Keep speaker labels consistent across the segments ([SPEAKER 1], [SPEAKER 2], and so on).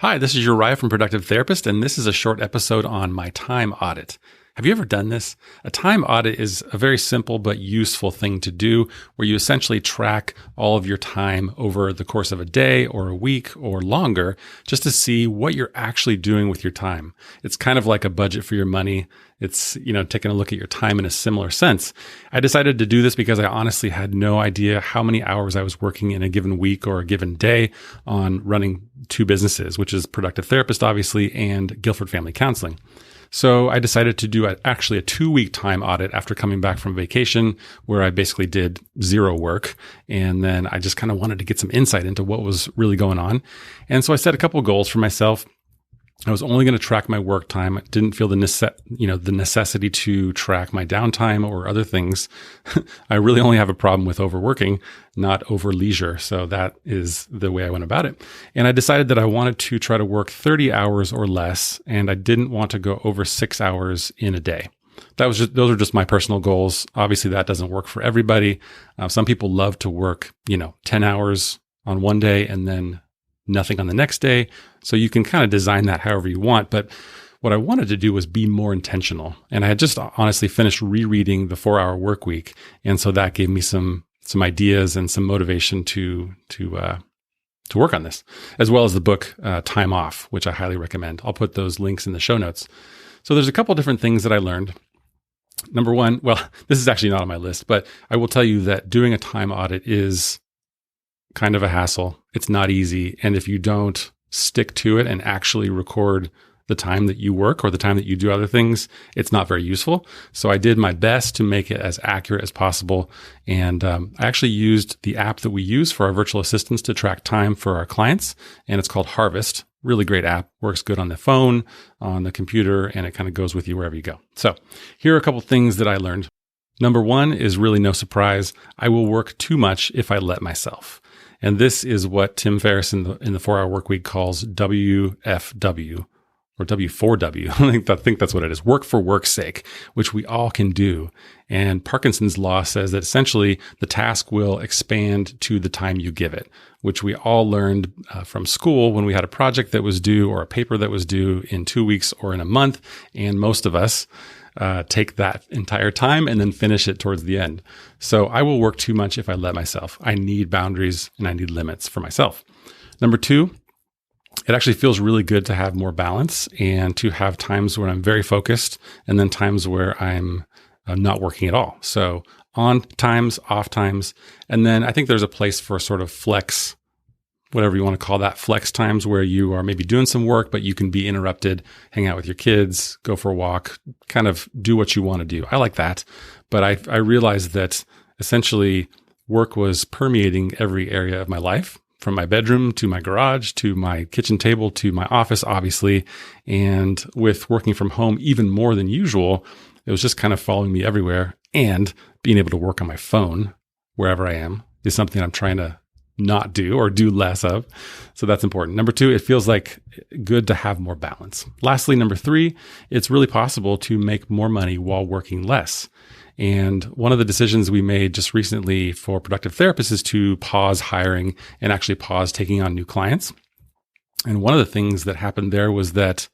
[SPEAKER 1] Hi, this is Uriah from Productive Therapist, and this is a short episode on my time audit. Have you ever done this? A time audit is a very simple but useful thing to do where you essentially track all of your time over the course of a day or a week or longer just to see what you're actually doing with your time. It's kind of like a budget for your money. It's, taking a look at your time in a similar sense. I decided to do this because I honestly had no idea how many hours I was working in a given week or a given day on running two businesses, which is Productive Therapist, obviously, and Guilford Family Counseling. So I decided to do actually a 2-week time audit after coming back from vacation where I basically did zero work. And then I just kind of wanted to get some insight into what was really going on. And so I set a couple of goals for myself. I was only going to track my work time. I didn't feel the necessity to track my downtime or other things. I really only have a problem with overworking, not over leisure. So that is the way I went about it. And I decided that I wanted to try to work 30 hours or less, and I didn't want to go over 6 hours in a day. Those are just my personal goals. Obviously, that doesn't work for everybody. Some people love to work, 10 hours on one day and then nothing on the next day. So you can kind of design that however you want. But what I wanted to do was be more intentional. And I had just honestly finished rereading the 4-Hour Workweek. And so that gave me some ideas and some motivation to work on this, as well as the book, Time Off, which I highly recommend. I'll put those links in the show notes. So there's a couple different things that I learned. Number one, well, this is actually not on my list, but I will tell you that doing a time audit is kind of a hassle. It's not easy. And if you don't stick to it and actually record the time that you work or the time that you do other things, it's not very useful. So I did my best to make it as accurate as possible. And I actually used the app that we use for our virtual assistants to track time for our clients. And it's called Harvest. Really great app. Works good on the phone, on the computer, and it kind of goes with you wherever you go. So here are a couple things that I learned. Number one is really no surprise. I will work too much if I let myself. And this is what Tim Ferriss in the 4-Hour Workweek calls WFW or W4W. I think that's what it is. Work for work's sake, which we all can do. And Parkinson's law says that essentially the task will expand to the time you give it, which we all learned from school when we had a project that was due or a paper that was due in 2 weeks or in a month. And most of us take that entire time and then finish it towards the end. So I will work too much if I let myself. I need boundaries and I need limits for myself. Number two, it actually feels really good to have more balance and to have times where I'm very focused and then times where I'm not working at all. So on times, off times. And then I think there's a place for sort of flex, whatever you want to call that, flex times where you are maybe doing some work, but you can be interrupted, hang out with your kids, go for a walk, kind of do what you want to do. I like that. But I realized that essentially work was permeating every area of my life, from my bedroom to my garage, to my kitchen table, to my office, obviously. And with working from home even more than usual, it was just kind of following me everywhere. And being able to work on my phone wherever I am is something I'm trying to not do or do less of. So that's important. Number two, it feels like good to have more balance. Lastly, number three, it's really possible to make more money while working less. And one of the decisions we made just recently for Productive Therapists is to pause hiring and actually pause taking on new clients. And one of the things that happened there was that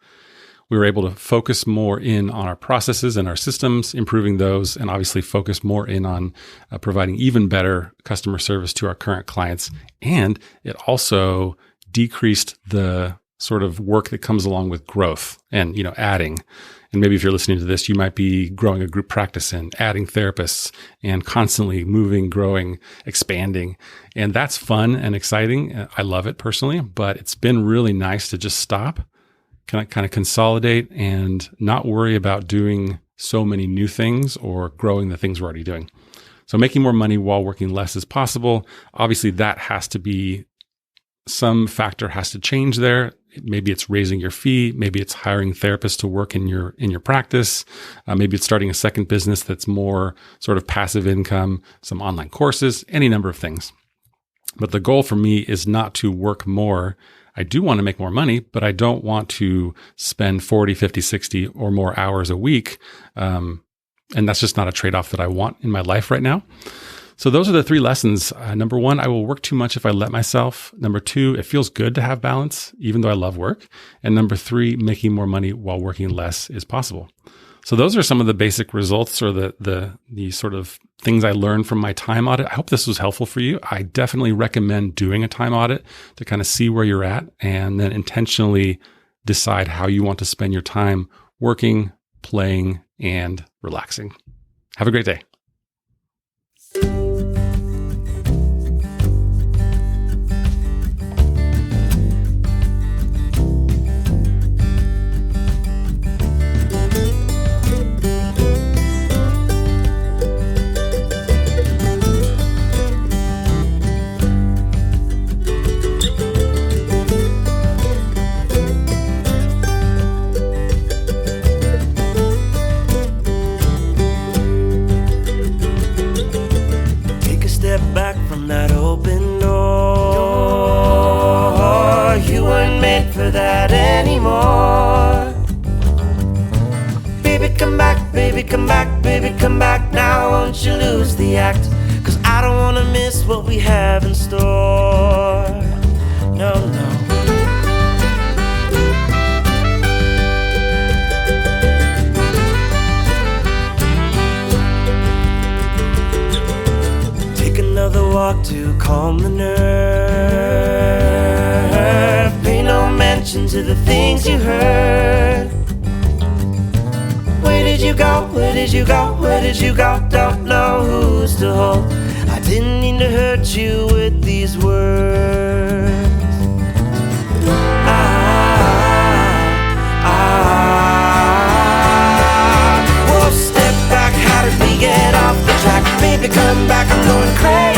[SPEAKER 1] we were able to focus more in on our processes and our systems, improving those, and obviously focus more in on providing even better customer service to our current clients. And it also decreased the sort of work that comes along with growth and, adding. And maybe if you're listening to this, you might be growing a group practice and adding therapists and constantly moving, growing, expanding. And that's fun and exciting. I love it personally, but it's been really nice to just stop, kind of consolidate and not worry about doing so many new things or growing the things we're already doing. So making more money while working less is possible. Obviously, that has to be, some factor has to change there. Maybe it's raising your fee. Maybe it's hiring therapists to work in your practice. Maybe it's starting a second business that's more sort of passive income, some online courses, any number of things. But the goal for me is not to work more. I do want to make more money, but I don't want to spend 40, 50, 60 or more hours a week. And that's just not a trade-off that I want in my life right now. So those are the 3 lessons. Number 1, I will work too much if I let myself. Number 2, it feels good to have balance, even though I love work. And number 3, making more money while working less is possible. So those are some of the basic results, or the sort of things I learned from my time audit. I hope this was helpful for you. I definitely recommend doing a time audit to kind of see where you're at and then intentionally decide how you want to spend your time working, playing, and relaxing. Have a great day.
[SPEAKER 2] Back from that open door. You weren't made for that anymore. Baby, come back, baby, come back, baby, come back now. Won't you lose the act? 'Cause I don't wanna miss what we have in store. No, no. Another walk to calm the nerve. Pay no mention to the things you heard. Where did you go? Where did you go? Where did you go? Don't know who's to hold. I didn't mean to hurt you with these words. Whoa, step back, how did we get off the track? Baby, come back, I'm going crazy.